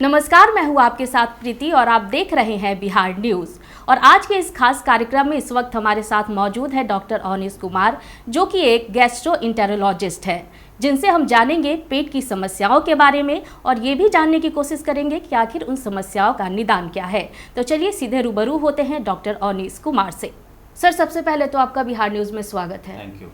नमस्कार, मैं हूं आपके साथ प्रीति और आप देख रहे हैं बिहार न्यूज़। और आज के इस खास कार्यक्रम में इस वक्त हमारे साथ मौजूद है डॉक्टर अवनीश कुमार, जो कि एक गैस्ट्रोएंटेरोलॉजिस्ट है, जिनसे हम जानेंगे पेट की समस्याओं के बारे में और ये भी जानने की कोशिश करेंगे कि आखिर उन समस्याओं का निदान क्या है। तो चलिए सीधे रूबरू होते हैं डॉक्टर अवनीश कुमार से। सर, सबसे पहले तो आपका बिहार न्यूज़ में स्वागत है। Thank you.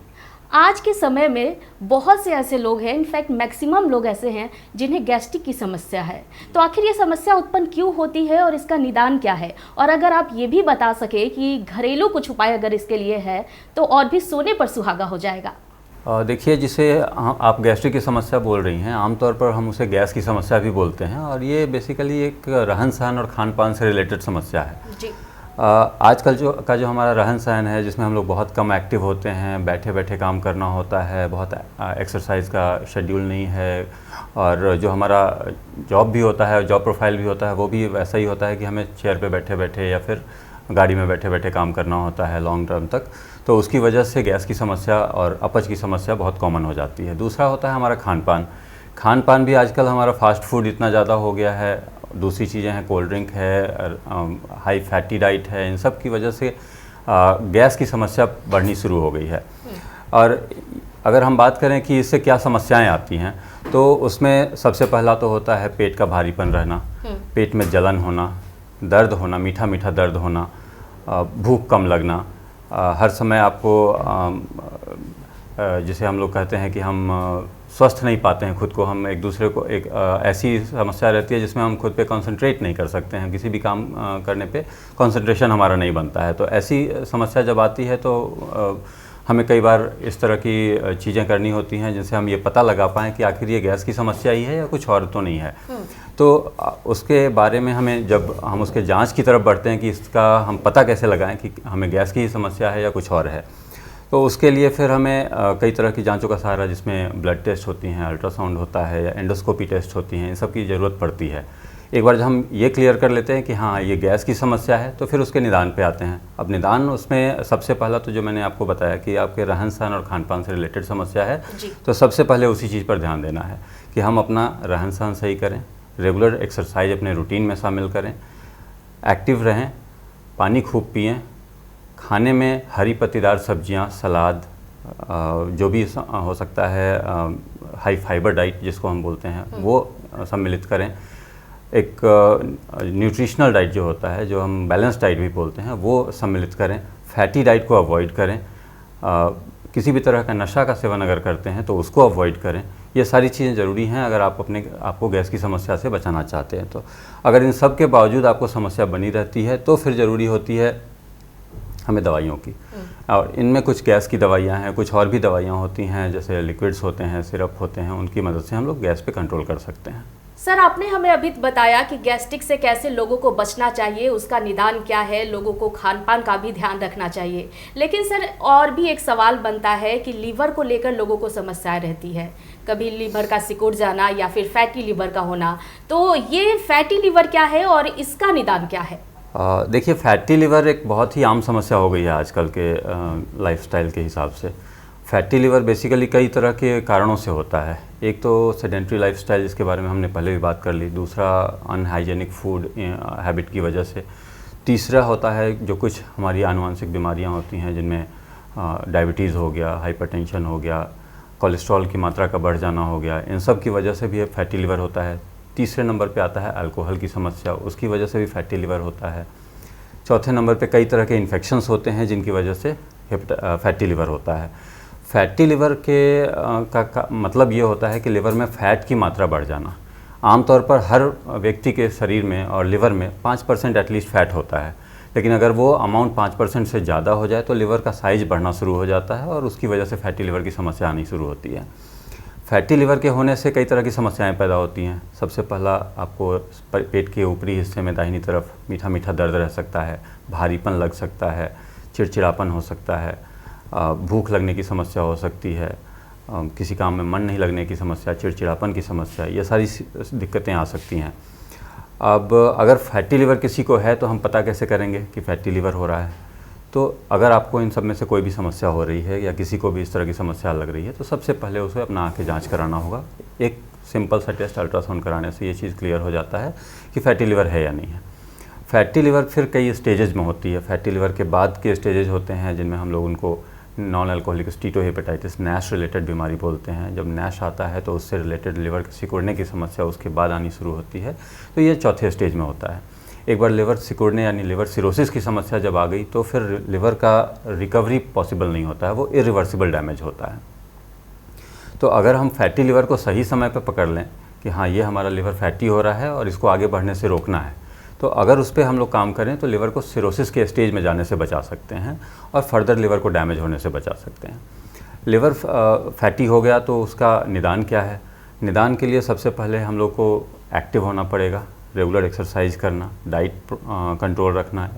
आज के समय में बहुत से ऐसे लोग हैं, इनफैक्ट मैक्सिमम लोग ऐसे हैं जिन्हें गैस्ट्रिक की समस्या है। तो आखिर ये समस्या उत्पन्न क्यों होती है और इसका निदान क्या है? और अगर आप ये भी बता सके कि घरेलू कुछ उपाय अगर इसके लिए है तो और भी सोने पर सुहागा हो जाएगा। देखिए, जिसे आप गैस्ट्रिक की समस्या बोल रही हैं, आमतौर पर हम उसे गैस की समस्या भी बोलते हैं और ये बेसिकली एक रहन सहन और खान पान से रिलेटेड समस्या है जी। आजकल जो हमारा रहन सहन है, जिसमें हम लोग बहुत कम एक्टिव होते हैं, बैठे बैठे काम करना होता है, बहुत एक्सरसाइज का शेड्यूल नहीं है और जो हमारा जॉब भी होता है, जॉब प्रोफाइल भी होता है, वो भी वैसा ही होता है कि हमें चेयर पे बैठे बैठे या फिर गाड़ी में बैठे बैठे काम करना होता है लॉन्ग टर्म तक। तो उसकी वजह से गैस की समस्या और अपच की समस्या बहुत कॉमन हो जाती है। दूसरा होता है हमारा खान पान भी आजकल हमारा फास्ट फूड इतना ज़्यादा हो गया है, दूसरी चीज़ें हैं, कोल्ड ड्रिंक है, हाई फैटी डाइट है, इन सब की वजह से गैस की समस्या बढ़नी शुरू हो गई है। और अगर हम बात करें कि इससे क्या समस्याएं आती हैं, तो उसमें सबसे पहला तो होता है पेट का भारीपन रहना, पेट में जलन होना, दर्द होना, मीठा मीठा दर्द होना, भूख कम लगना, हर समय आपको जिसे हम लोग कहते हैं कि हम स्वस्थ नहीं पाते हैं खुद को, हम एक दूसरे को एक ऐसी समस्या रहती है जिसमें हम खुद पे कंसंट्रेट नहीं कर सकते हैं, किसी भी काम करने पे कंसंट्रेशन हमारा नहीं बनता है। तो ऐसी समस्या जब आती है तो हमें कई बार इस तरह की चीज़ें करनी होती हैं जिनसे हम ये पता लगा पाएँ कि आखिर ये गैस की समस्या ही है या कुछ और तो नहीं है। तो उसके बारे में हमें, जब हम उसके जांच की तरफ बढ़ते हैं कि इसका हम पता कैसे लगाएं कि हमें गैस की ही समस्या है या कुछ और है, तो उसके लिए फिर हमें कई तरह की जांचों का सहारा, जिसमें ब्लड टेस्ट होती हैं, अल्ट्रासाउंड होता है या एंडोस्कोपी टेस्ट होती हैं, इन सब की ज़रूरत पड़ती है। एक बार जब हम ये क्लियर कर लेते हैं कि हाँ ये गैस की समस्या है, तो फिर उसके निदान पे आते हैं। अब निदान उसमें सबसे पहला तो जो मैंने आपको बताया कि आपके रहन सहन और खान पान से रिलेटेड समस्या है, तो सबसे पहले उसी चीज़ पर ध्यान देना है कि हम अपना रहन सहन सही करें, रेगुलर एक्सरसाइज अपने रूटीन में शामिल करें, एक्टिव रहें, पानी खूब पिएँ, खाने में हरी पत्तीदार सब्जियां, सलाद, जो भी हो सकता है, हाई फाइबर डाइट जिसको हम बोलते हैं, वो सम्मिलित करें। एक न्यूट्रिशनल डाइट जो होता है, जो हम बैलेंस डाइट भी बोलते हैं, वो सम्मिलित करें। फैटी डाइट को अवॉइड करें। किसी भी तरह का नशा का सेवन अगर करते हैं तो उसको अवॉइड करें। ये सारी चीज़ें ज़रूरी हैं अगर आप आपको गैस की समस्या से बचाना चाहते हैं। तो अगर इन सब के बावजूद आपको समस्या बनी रहती है तो फिर ज़रूरी होती है हमें दवाइयों की। और इनमें कुछ गैस की दवाइयाँ हैं, कुछ और भी दवाइयाँ होती हैं, जैसे लिक्विड्स होते हैं, सिरप होते हैं, उनकी मदद से हम लोग गैस पे कंट्रोल कर सकते हैं। सर, आपने हमें अभी बताया कि गैस्ट्रिक से कैसे लोगों को बचना चाहिए, उसका निदान क्या है, लोगों को खान पान का भी ध्यान रखना चाहिए। लेकिन सर, और भी एक सवाल बनता है कि लीवर को लेकर लोगों को समस्याएं रहती है, कभी लीवर का सिकुड़ जाना या फिर फैटी लीवर का होना। तो ये फैटी लीवर क्या है और इसका निदान क्या है? देखिए, फैटी लिवर एक बहुत ही आम समस्या हो गई है आजकल के लाइफस्टाइल के हिसाब से। फैटी लिवर बेसिकली कई तरह के कारणों से होता है। एक तो सेडेंट्री लाइफस्टाइल, जिसके बारे में हमने पहले भी बात कर ली। दूसरा अनहाइजेनिक फूड हैबिट की वजह से। तीसरा होता है जो कुछ हमारी आनुवंशिक बीमारियां होती हैं, जिनमें डायबिटीज़ हो गया, हाइपरटेंशन हो गया, कोलेस्ट्रॉल की मात्रा का बढ़ जाना हो गया, इन सब की वजह से भी फैटी लिवर होता है। तीसरे नंबर पे आता है अल्कोहल की समस्या, उसकी वजह से भी फैटी लिवर होता है। चौथे नंबर पे कई तरह के इन्फेक्शंस होते हैं जिनकी वजह से फैटी लिवर होता है। फैटी लिवर का मतलब ये होता है कि लिवर में फ़ैट की मात्रा बढ़ जाना। आमतौर पर हर व्यक्ति के शरीर में और लिवर में 5% एटलीस्ट फ़ैट होता है, लेकिन अगर वो अमाउंट 5% से ज़्यादा हो जाए तो लिवर का साइज़ बढ़ना शुरू हो जाता है और उसकी वजह से फैटी लिवर की समस्या आनी शुरू होती है। फैटी लिवर के होने से कई तरह की समस्याएं पैदा होती हैं। सबसे पहला, आपको पेट के ऊपरी हिस्से में दाहिनी तरफ मीठा मीठा दर्द रह सकता है, भारीपन लग सकता है, चिड़चिड़ापन हो सकता है, भूख लगने की समस्या हो सकती है, किसी काम में मन नहीं लगने की समस्या, चिड़चिड़ापन की समस्या, ये सारी दिक्कतें आ सकती हैं। अब अगर फैटी लिवर किसी को है तो हम पता कैसे करेंगे कि फैटी लिवर हो रहा है? तो अगर आपको इन सब में से कोई भी समस्या हो रही है या किसी को भी इस तरह की समस्या लग रही है, तो सबसे पहले उसे अपना आँख की जाँच कराना होगा। एक सिंपल सा टेस्ट अल्ट्रासाउंड कराने से ये चीज़ क्लियर हो जाता है कि फैटी लिवर है या नहीं है। फैटी लिवर फिर कई स्टेजेज में होती है। फैटी लिवर के बाद के स्टेजेज होते हैं जिनमें हम लोग उनको non alcoholic steatohepatitis Nash related बीमारी बोलते हैं। जब नैश आता है तो उससे रिलेटेड लिवर के सिकुड़ने की समस्या उसके बाद आनी शुरू होती है, तो ये चौथे स्टेज में होता है। एक बार लिवर सिकुड़ने यानी लिवर सिरोसिस की समस्या जब आ गई तो फिर लिवर का रिकवरी पॉसिबल नहीं होता है, वो इरिवर्सिबल डैमेज होता है। तो अगर हम फैटी लिवर को सही समय पर पकड़ लें कि हाँ ये हमारा लिवर फैटी हो रहा है और इसको आगे बढ़ने से रोकना है, तो अगर उस पर हम लोग काम करें तो लिवर को सिरोसिस के स्टेज में जाने से बचा सकते हैं और फर्दर लिवर को डैमेज होने से बचा सकते हैं। लिवर फैटी हो गया तो उसका निदान क्या है? निदान के लिए सबसे पहले हम लोग को एक्टिव होना पड़ेगा, रेगुलर एक्सरसाइज करना, डाइट कंट्रोल रखना,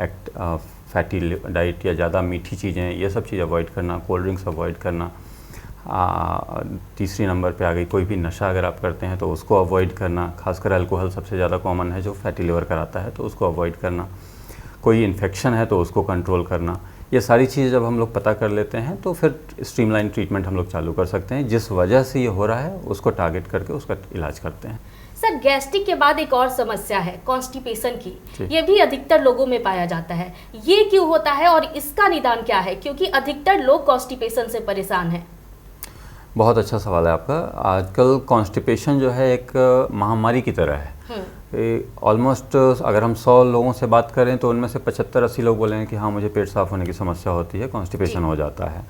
फैटी डाइट या ज़्यादा मीठी चीज़ें ये सब चीज़ अवॉइड करना, कोल्ड ड्रिंक्स अवॉइड करना। तीसरी नंबर पे आ गई कोई भी नशा अगर आप करते हैं तो उसको अवॉइड करना, खासकर अल्कोहल सबसे ज़्यादा कॉमन है जो फैटी लिवर कराता है, तो उसको अवॉइड करना। कोई इन्फेक्शन है तो उसको कंट्रोल करना। ये सारी चीज़ जब हम लोग पता कर लेते हैं तो फिर स्ट्रीमलाइन ट्रीटमेंट हम लोग चालू कर सकते हैं। जिस वजह से ये हो रहा है उसको टारगेट करके उसका इलाज करते हैं। सर, गैस्ट्रिक के बाद एक और समस्या है कॉन्स्टिपेशन की। ये भी अधिकतर लोगों में पाया जाता है। ये क्यों होता है और इसका निदान क्या है, क्योंकि अधिकतर लोग कॉन्स्टिपेशन से परेशान हैं? बहुत अच्छा सवाल है आपका। आजकल कॉन्स्टिपेशन जो है एक महामारी की तरह है। ऑलमोस्ट अगर हम 100 लोगों से बात करें तो उनमें से 75-80 लोग बोलेंगे कि हाँ मुझे पेट साफ होने की समस्या होती है, कॉन्स्टिपेशन हो जाता है।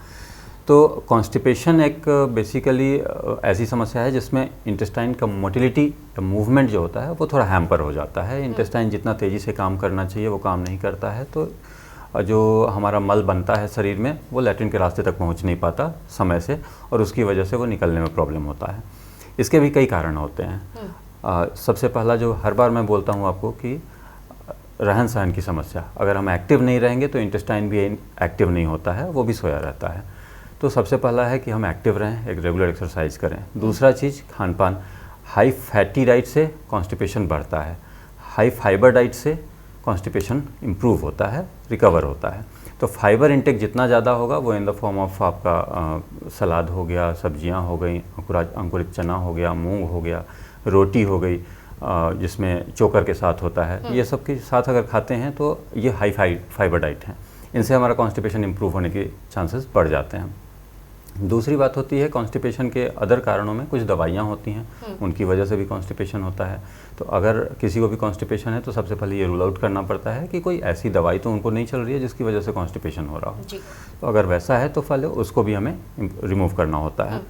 तो कॉन्स्टिपेशन एक बेसिकली ऐसी समस्या है जिसमें इंटेस्टाइन का मोटिलिटी या मूवमेंट जो होता है वो थोड़ा हैम्पर हो जाता है। इंटेस्टाइन जितना तेज़ी से काम करना चाहिए वो काम नहीं करता है, तो जो हमारा मल बनता है शरीर में वो लैट्रिन के रास्ते तक पहुंच नहीं पाता समय से, और उसकी वजह से वो निकलने में प्रॉब्लम होता है। इसके भी कई कारण होते हैं। सबसे पहला जो हर बार मैं बोलता हूँ आपको कि रहन सहन की समस्या। अगर हम एक्टिव नहीं रहेंगे तो इंटेस्टाइन भी एक्टिव नहीं होता है, वो भी सोया रहता है। तो सबसे पहला है कि हम एक्टिव रहें, एक रेगुलर एक्सरसाइज करें। दूसरा चीज़ खान पान। हाई फैटी डाइट से कॉन्स्टिपेशन बढ़ता है, हाई फाइबर डाइट से कॉन्स्टिपेशन इम्प्रूव होता है, रिकवर होता है। तो फाइबर इंटेक जितना ज़्यादा होगा वो इन द फॉर्म ऑफ आपका सलाद हो गया, सब्जियां हो गई, अंकुरित चना हो गया, मूंग हो गया, रोटी हो गई जिसमें चोकर के साथ होता है, ये सब के साथ अगर खाते हैं तो ये हाई फाइबर डाइट है। इनसे हमारा कॉन्स्टिपेशन इम्प्रूव होने के चांसेस बढ़ जाते हैं। दूसरी बात होती है कॉन्स्टिपेशन के अदर कारणों में कुछ दवाइयाँ होती हैं, उनकी वजह से भी कॉन्स्टिपेशन होता है। तो अगर किसी को भी कॉन्स्टिपेशन है तो सबसे पहले ये रूल आउट करना पड़ता है कि कोई ऐसी दवाई तो उनको नहीं चल रही है जिसकी वजह से कॉन्स्टिपेशन हो रहा हो। तो अगर वैसा है तो पहले उसको भी हमें रिमूव करना होता है।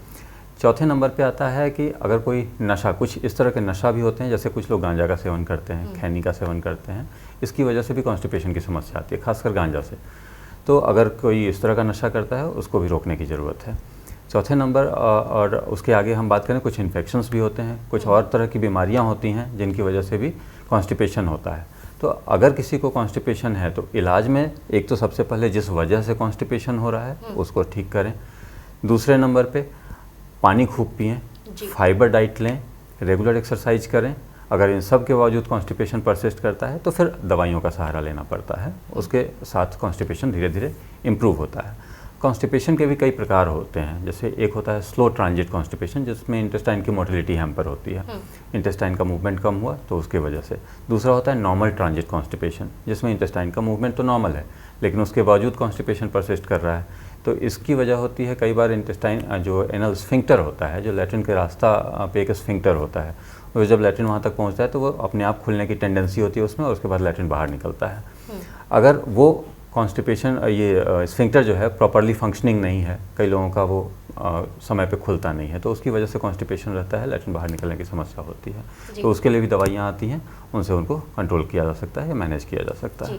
चौथे नंबर पे आता है कि अगर कोई नशा, कुछ इस तरह के नशा भी होते हैं, जैसे कुछ लोग गांजा का सेवन करते हैं, खैनी का सेवन करते हैं, इसकी वजह से भी कॉन्स्टिपेशन की समस्या आती है, खासकर गांजा से। तो अगर कोई इस तरह का नशा करता है उसको भी रोकने की ज़रूरत है। चौथे नंबर और उसके आगे हम बात करें, कुछ इन्फेक्शंस भी होते हैं, कुछ और तरह की बीमारियां होती हैं जिनकी वजह से भी कॉन्स्टिपेशन होता है। तो अगर किसी को कॉन्स्टिपेशन है तो इलाज में एक तो सबसे पहले जिस वजह से कॉन्स्टिपेशन हो रहा है उसको ठीक करें। दूसरे नंबर पे पानी खूब पिएँ, फाइबर डाइट लें, रेगुलर एक्सरसाइज करें। अगर इन सब के बावजूद कॉन्स्टिपेशन परसिस्ट करता है तो फिर दवाइयों का सहारा लेना पड़ता है, उसके साथ कॉन्स्टिपेशन धीरे धीरे इम्प्रूव होता है। कॉन्स्टिपेशन के भी कई प्रकार होते हैं, जैसे एक होता है स्लो ट्रांजिट कॉन्स्टिपेशन जिसमें इंटेस्टाइन की मोटिलिटी हैम्पर होती है, इंटेस्टाइन का मूवमेंट कम हुआ तो उसकी वजह से। दूसरा होता है नॉर्मल ट्रांजिट कॉन्स्टिपेशन जिसमें इंटेस्टाइन का मूवमेंट तो नॉर्मल है लेकिन उसके बावजूद कॉन्स्टिपेशन परसिस्ट कर रहा है। तो इसकी वजह होती है कई बार इंटेस्टाइन जो एनल स्फिंक्टर होता है, जो लैट्रिन के रास्ता पे एक स्फिंक्टर होता है, वो जब लैट्रिन वहाँ तक पहुँचता है तो वो अपने आप खुलने की टेंडेंसी होती है उसमें, और उसके बाद लैट्रिन बाहर निकलता है। अगर वो कॉन्स्टिपेशन ये स्फिंक्टर जो है प्रॉपरली फंक्शनिंग नहीं है, कई लोगों का वो समय पे खुलता नहीं है, तो उसकी वजह से कॉन्स्टिपेशन रहता है, लैट्रिन बाहर निकलने की समस्या होती है। तो उसके लिए भी दवाइयाँ आती हैं, उनसे उनको कंट्रोल किया जा सकता है या मैनेज किया जा सकता है।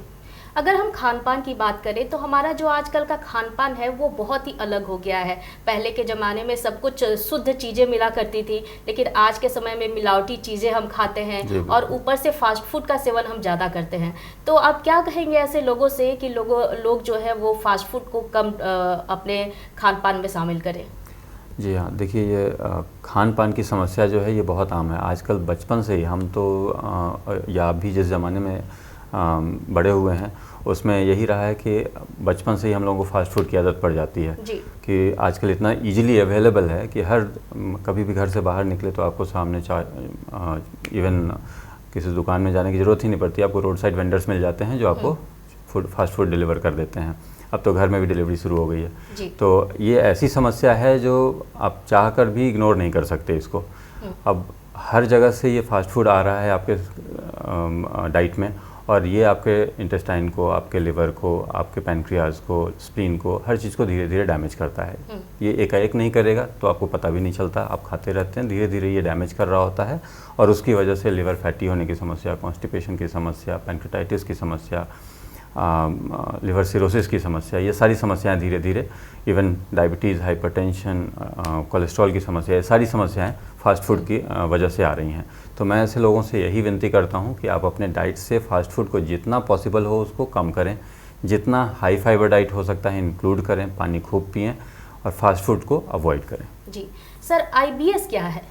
अगर हम खान पान की बात करें तो हमारा जो आजकल का खान पान है वो बहुत ही अलग हो गया है। पहले के ज़माने में सब कुछ शुद्ध चीज़ें मिला करती थी, लेकिन आज के समय में मिलावटी चीज़ें हम खाते हैं और ऊपर से फास्ट फूड का सेवन हम ज़्यादा करते हैं। तो आप क्या कहेंगे ऐसे लोगों से कि लोग जो है वो फास्ट फूड को कम अपने खान पान में शामिल करें? जी हाँ, देखिए ये खान पान की समस्या जो है ये बहुत आम है आजकल। बचपन से ही हम तो या आप भी जिस ज़माने में बड़े हुए हैं उसमें यही रहा है कि बचपन से ही हम लोगों को फास्ट फूड की आदत पड़ जाती है जी। कि आजकल इतना इजीली अवेलेबल है कि हर कभी भी घर से बाहर निकले तो आपको सामने इवन किसी दुकान में जाने की ज़रूरत ही नहीं पड़ती, आपको रोड साइड वेंडर्स मिल जाते हैं जो आपको फास्ट फूड डिलीवर कर देते हैं। अब तो घर में भी डिलीवरी शुरू हो गई है जी। तो ये ऐसी समस्या है जो आप चाह कर भी इग्नोर नहीं कर सकते इसको। अब हर जगह से ये फास्ट फूड आ रहा है आपके डाइट में और ये आपके इंटेस्टाइन को, आपके लिवर को, आपके पैनक्रियाज को, स्प्लीन को, हर चीज़ को धीरे धीरे डैमेज करता है। ये एकाएक नहीं करेगा तो आपको पता भी नहीं चलता, आप खाते रहते हैं, धीरे धीरे ये डैमेज कर रहा होता है और उसकी वजह से लिवर फैटी होने की समस्या, कॉन्स्टिपेशन की समस्या, पैनक्रेटाइटिस की समस्या, लिवर सिरोसिस की समस्या, ये सारी समस्याएं धीरे धीरे, इवन डायबिटीज़, हाइपरटेंशन, कोलेस्ट्रॉल की समस्या, ये सारी समस्याएं फास्ट फूड की वजह से आ रही हैं। तो मैं ऐसे लोगों से यही विनती करता हूं कि आप अपने डाइट से फास्ट फूड को जितना पॉसिबल हो उसको कम करें, जितना हाई फाइबर डाइट हो सकता है इंक्लूड करें, पानी खूब पिएं और फास्ट फूड को अवॉइड करें। जी सर, IBS क्या है?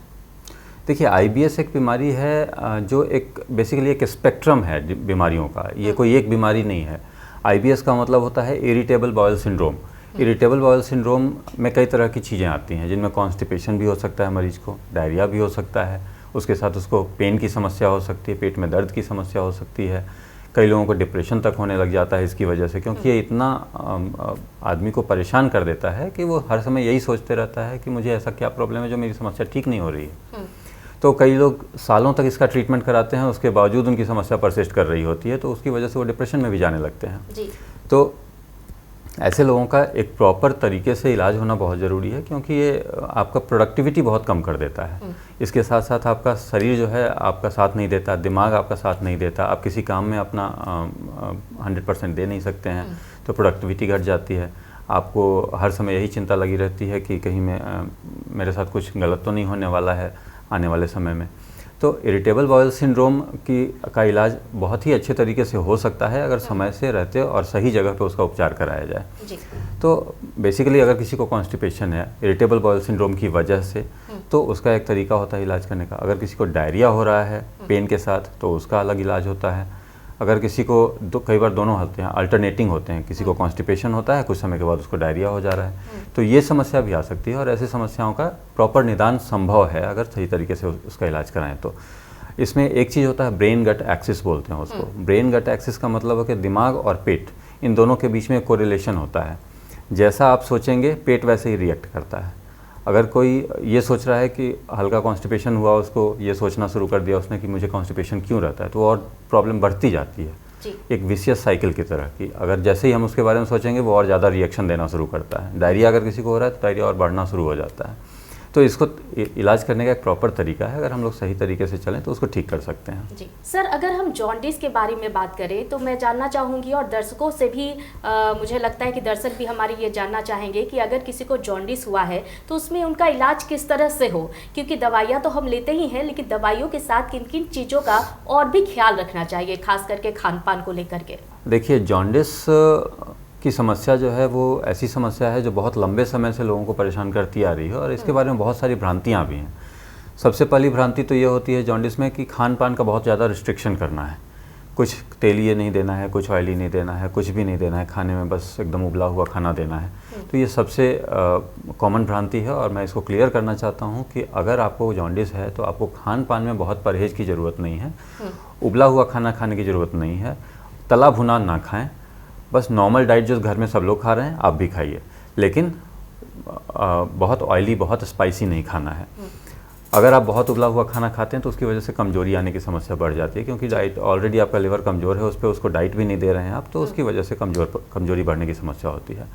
देखिए, IBS एक बीमारी है जो एक बेसिकली एक स्पेक्ट्रम है बीमारियों का, ये कोई एक बीमारी नहीं है। IBS का मतलब होता है irritable bowel syndrome. Irritable bowel syndrome में कई तरह की चीज़ें आती हैं जिनमें कॉन्स्टिपेशन भी हो सकता है मरीज को, डायरिया भी हो सकता है, उसके साथ उसको पेन की समस्या हो सकती है, पेट में दर्द की समस्या हो सकती है, कई लोगों को डिप्रेशन तक होने लग जाता है इसकी वजह से, क्योंकि ये इतना आदमी को परेशान कर देता है कि वो हर समय यही सोचते रहता है कि मुझे ऐसा क्या प्रॉब्लम है जो मेरी समस्या ठीक नहीं हो रही है। तो कई लोग सालों तक इसका ट्रीटमेंट कराते हैं, उसके बावजूद उनकी समस्या परसिस्ट कर रही होती है, तो उसकी वजह से वो डिप्रेशन में भी जाने लगते हैं जी। तो ऐसे लोगों का एक प्रॉपर तरीके से इलाज होना बहुत ज़रूरी है, क्योंकि ये आपका प्रोडक्टिविटी बहुत कम कर देता है। इसके साथ साथ आपका शरीर जो है आपका साथ नहीं देता, दिमाग आपका साथ नहीं देता, आप किसी काम में अपना 100% दे नहीं सकते हैं, तो प्रोडक्टिविटी घट जाती है। आपको हर समय यही चिंता लगी रहती है कि कहीं मेरे साथ कुछ गलत तो नहीं होने वाला है आने वाले समय में। तो इरिटेबल बाउल सिंड्रोम का इलाज बहुत ही अच्छे तरीके से हो सकता है अगर समय से रहते और सही जगह पे उसका उपचार कराया जाए जी। तो बेसिकली अगर किसी को कॉन्स्टिपेशन है इरिटेबल बाउल सिंड्रोम की वजह से, तो उसका एक तरीका होता है इलाज करने का। अगर किसी को डायरिया हो रहा है पेन के साथ तो उसका अलग इलाज होता है। अगर किसी को कई बार दोनों होते हैं, अल्टरनेटिंग होते हैं, किसी को कॉन्स्टिपेशन होता है, कुछ समय के बाद उसको डायरिया हो जा रहा है, तो ये समस्या भी आ सकती है और ऐसी समस्याओं का प्रॉपर निदान संभव है अगर सही तरीके से उसका इलाज कराएं तो। इसमें एक चीज़ होता है ब्रेन गट एक्सिस बोलते हैं उसको। ब्रेन गट एक्सिस का मतलब है कि दिमाग और पेट, इन दोनों के बीच में कोरिलेशन होता है। जैसा आप सोचेंगे पेट वैसे ही रिएक्ट करता है। अगर कोई ये सोच रहा है कि हल्का कॉन्स्टिपेशन हुआ, उसको ये सोचना शुरू कर दिया उसने कि मुझे कॉन्स्टिपेशन क्यों रहता है, तो और प्रॉब्लम बढ़ती जाती है जी। एक विशियस साइकिल की तरह कि अगर जैसे ही हम उसके बारे में सोचेंगे वो और ज़्यादा रिएक्शन देना शुरू करता है। डायरिया अगर किसी को हो रहा है तो डायरिया और बढ़ना शुरू हो जाता है। तो इसको इलाज करने का एक प्रॉपर तरीका है, अगर हम लोग सही तरीके से चलें तो उसको ठीक कर सकते हैं। जी सर, अगर हम जॉन्डिस के बारे में बात करें तो मैं जानना चाहूँगी और दर्शकों से भी मुझे लगता है कि दर्शक भी हमारे ये जानना चाहेंगे कि अगर किसी को जॉन्डिस हुआ है तो उसमें उनका इलाज किस तरह से हो, क्योंकि दवाइयाँ तो हम लेते ही हैं, लेकिन दवाइयों के साथ किन किन चीज़ों का और भी ख्याल रखना चाहिए, खास करके खान पान को लेकर के। देखिए, जॉन्डिस की समस्या जो है वो ऐसी समस्या है जो बहुत लंबे समय से लोगों को परेशान करती आ रही है और इसके बारे में बहुत सारी भ्रांतियाँ भी हैं। सबसे पहली भ्रांति तो ये होती है जॉन्डिस में कि खान पान का बहुत ज़्यादा रिस्ट्रिक्शन करना है, कुछ तेलीय नहीं देना है, कुछ ऑयली नहीं देना है, कुछ भी नहीं देना है खाने में, बस एकदम उबला हुआ खाना देना है। तो ये सबसे कॉमन भ्रांति है और मैं इसको क्लियर करना चाहता हूँ कि अगर आपको जॉन्डिस है तो आपको खान पान में बहुत परहेज़ की ज़रूरत नहीं है, उबला हुआ खाना खाने की ज़रूरत नहीं है, तला भुना ना खाएँ, बस नॉर्मल डाइट जो घर में सब लोग खा रहे हैं आप भी खाइए, लेकिन बहुत ऑयली, बहुत स्पाइसी नहीं खाना है। अगर आप बहुत उबला हुआ खाना खाते हैं तो उसकी वजह से कमजोरी आने की समस्या बढ़ जाती है, क्योंकि डाइट ऑलरेडी आपका लिवर कमज़ोर है, उस पर उसको डाइट भी नहीं दे रहे हैं आप, तो उसकी वजह से कमजोरी बढ़ने की समस्या होती है।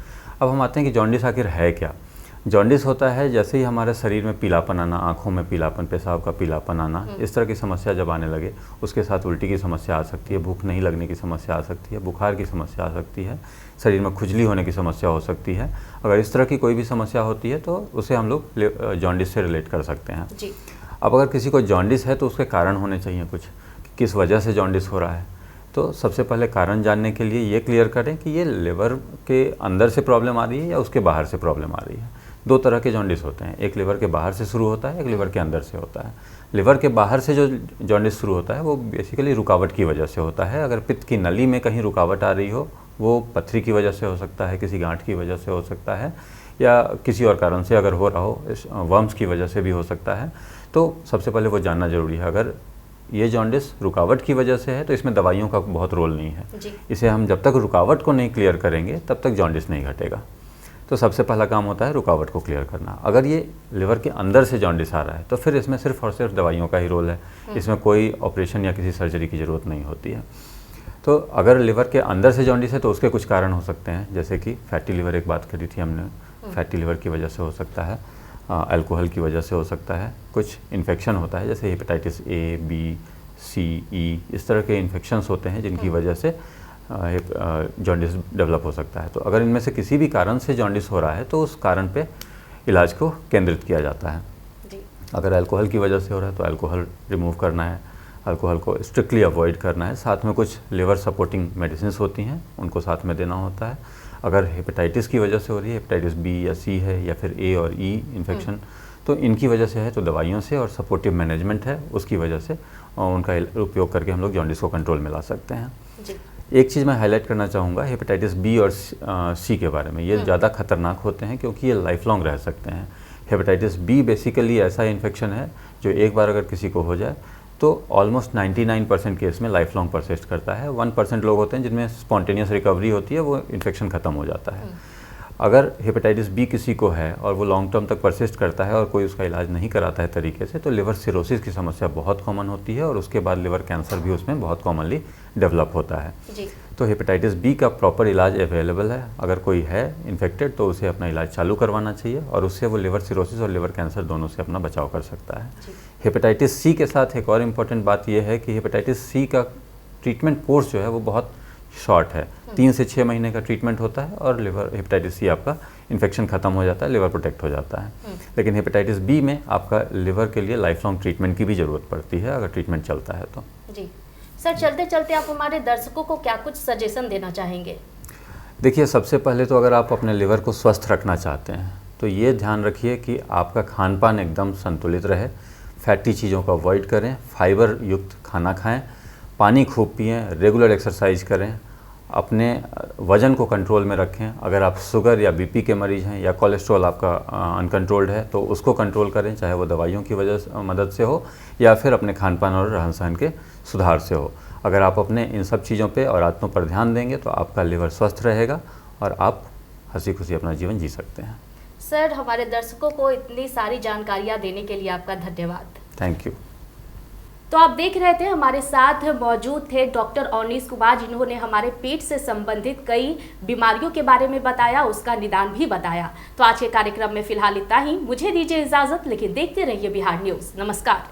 अब हम आते हैं कि जॉन्डिस आखिर है क्या। जॉन्डिस होता है जैसे ही हमारे शरीर में पीलापन आना, आँखों में पीलापन, पेशाब का पीलापन आना, इस तरह की समस्या जब आने लगे, उसके साथ उल्टी की समस्या आ सकती है, भूख नहीं लगने की समस्या आ सकती है, बुखार की समस्या आ सकती है, शरीर में खुजली होने की समस्या हो सकती है। अगर इस तरह की कोई भी समस्या होती है तो उसे हम लोग जॉन्डिस से रिलेट कर सकते हैं जी। अब अगर किसी को जॉन्डिस है तो उसके कारण होने चाहिए कुछ, किस वजह से जॉन्डिस हो रहा है। तो सबसे पहले कारण जानने के लिए ये क्लियर करें कि ये लिवर के अंदर से प्रॉब्लम आ रही है या उसके बाहर से प्रॉब्लम आ रही है। दो तरह के जॉन्डिस होते हैं, एक लिवर के बाहर से शुरू होता है, एक लिवर के अंदर से होता है। लिवर के बाहर से जो जॉन्डिस शुरू होता है वो बेसिकली रुकावट की वजह से होता है। अगर पित्त की नली में कहीं रुकावट आ रही हो, वो पथरी की वजह से हो सकता है, किसी गांठ की वजह से हो सकता है, या किसी और कारण से अगर हो रहा हो, वर्म्स की वजह से भी हो सकता है। तो सबसे पहले वो जानना ज़रूरी है। अगर ये जॉन्डिस रुकावट की वजह से है तो इसमें दवाइयों का बहुत रोल नहीं है। इसे हम जब तक रुकावट को नहीं क्लियर करेंगे तब तक जॉन्डिस नहीं घटेगा। तो सबसे पहला काम होता है रुकावट को क्लियर करना। अगर ये लिवर के अंदर से जॉन्डिस आ रहा है तो फिर इसमें सिर्फ और सिर्फ दवाइयों का ही रोल है, इसमें कोई ऑपरेशन या किसी सर्जरी की ज़रूरत नहीं होती है। तो अगर लिवर के अंदर से जॉन्डिस है तो उसके कुछ कारण हो सकते हैं, जैसे कि फैटी लिवर, एक बात करी थी हमने, फैटी लिवर की वजह से हो सकता है, अल्कोहल की वजह से हो सकता है, कुछ इन्फेक्शन होता है जैसे हेपेटाइटिस ए, बी, सी, ई, इस तरह के इन्फेक्शंस होते हैं जिनकी वजह से जॉन्डिस डेवलप हो सकता है। तो अगर इनमें से किसी भी कारण से जॉन्डिस हो रहा है तो उस कारण पे इलाज को केंद्रित किया जाता है। अगर अल्कोहल की वजह से हो रहा है तो अल्कोहल रिमूव करना है, अल्कोहल को स्ट्रिक्टली अवॉइड करना है। साथ में कुछ लिवर सपोर्टिंग मेडिसिन होती हैं, उनको साथ में देना होता है। अगर हेपेटाइटिस की वजह से हो रही है, हेपेटाइटिस बी या सी है या फिर ए और ई इन्फेक्शन, तो इनकी वजह से है तो दवाइयों से और सपोर्टिव मैनेजमेंट है उसकी वजह से उनका उपयोग करके हम लोग जॉन्डिस को कंट्रोल में ला सकते हैं। एक चीज़ मैं हाईलाइट करना चाहूँगा हेपेटाइटिस बी और सी के बारे में। ये ज़्यादा खतरनाक होते हैं क्योंकि ये लाइफ लॉन्ग रह सकते हैं। हेपेटाइटिस बी बेसिकली ऐसा इन्फेक्शन है जो एक बार अगर किसी को हो जाए तो ऑलमोस्ट 99% केस में लाइफ लॉन्ग परसिस्ट करता है। 1% लोग होते हैं जिनमें स्पॉन्टेनियस रिकवरी होती है, वो इन्फेक्शन ख़त्म हो जाता है। अगर हेपेटाइटिस बी किसी को है और वो लॉन्ग टर्म तक परसिस्ट करता है और कोई उसका इलाज नहीं कराता है तरीके से, तो लिवर सिरोसिस की समस्या बहुत कॉमन होती है और उसके बाद लिवर कैंसर भी उसमें बहुत कॉमनली डेवलप होता है। तो हेपेटाइटिस बी का प्रॉपर इलाज अवेलेबल है। अगर कोई है इन्फेक्टेड तो उसे अपना इलाज चालू करवाना चाहिए और उससे वो लिवर सिरोसिस और लिवर कैंसर दोनों से अपना बचाव कर सकता है। हेपेटाइटिस सी के साथ एक और इम्पॉर्टेंट बात यह है कि हेपेटाइटिस सी का ट्रीटमेंट कोर्स जो है वो बहुत शॉर्ट है, 3 से 6 महीने का ट्रीटमेंट होता है और लिवर हेपेटाइटिस सी आपका इन्फेक्शन खत्म हो जाता है, लिवर प्रोटेक्ट हो जाता है। लेकिन हेपेटाइटिस बी में आपका लिवर के लिए लाइफ लॉन्ग ट्रीटमेंट की भी ज़रूरत पड़ती है अगर ट्रीटमेंट चलता है तो। जी सर, चलते चलते आप हमारे दर्शकों को क्या कुछ सजेशन देना चाहेंगे? देखिए, सबसे पहले तो अगर आप अपने लिवर को स्वस्थ रखना चाहते हैं तो ये ध्यान रखिए कि आपका खान पान एकदम संतुलित रहे, फैटी चीज़ों को अवॉइड करें, फाइबर युक्त खाना खाएं, पानी खूब पिएं, रेगुलर एक्सरसाइज करें, अपने वज़न को कंट्रोल में रखें। अगर आप शुगर या बीपी के मरीज़ हैं या कोलेस्ट्रॉल आपका अनकंट्रोल्ड है तो उसको कंट्रोल करें, चाहे वो दवाइयों की मदद से हो या फिर अपने खान पान और रहन सहन के सुधार से हो। अगर आप अपने इन सब चीज़ों पे और आदतों पर ध्यान देंगे तो आपका लिवर स्वस्थ रहेगा और आप हंसी खुशी अपना जीवन जी सकते हैं। सर, हमारे दर्शकों को इतनी सारी जानकारियाँ देने के लिए आपका धन्यवाद। Thank you. तो आप देख रहे थे, हमारे साथ मौजूद थे डॉक्टर अवनीश कुमार, जिन्होंने हमारे पेट से संबंधित कई बीमारियों के बारे में बताया, उसका निदान भी बताया। तो आज के कार्यक्रम में फिलहाल इतना ही। मुझे दीजिए इजाजत, लेकिन देखते रहिए बिहार न्यूज़। नमस्कार।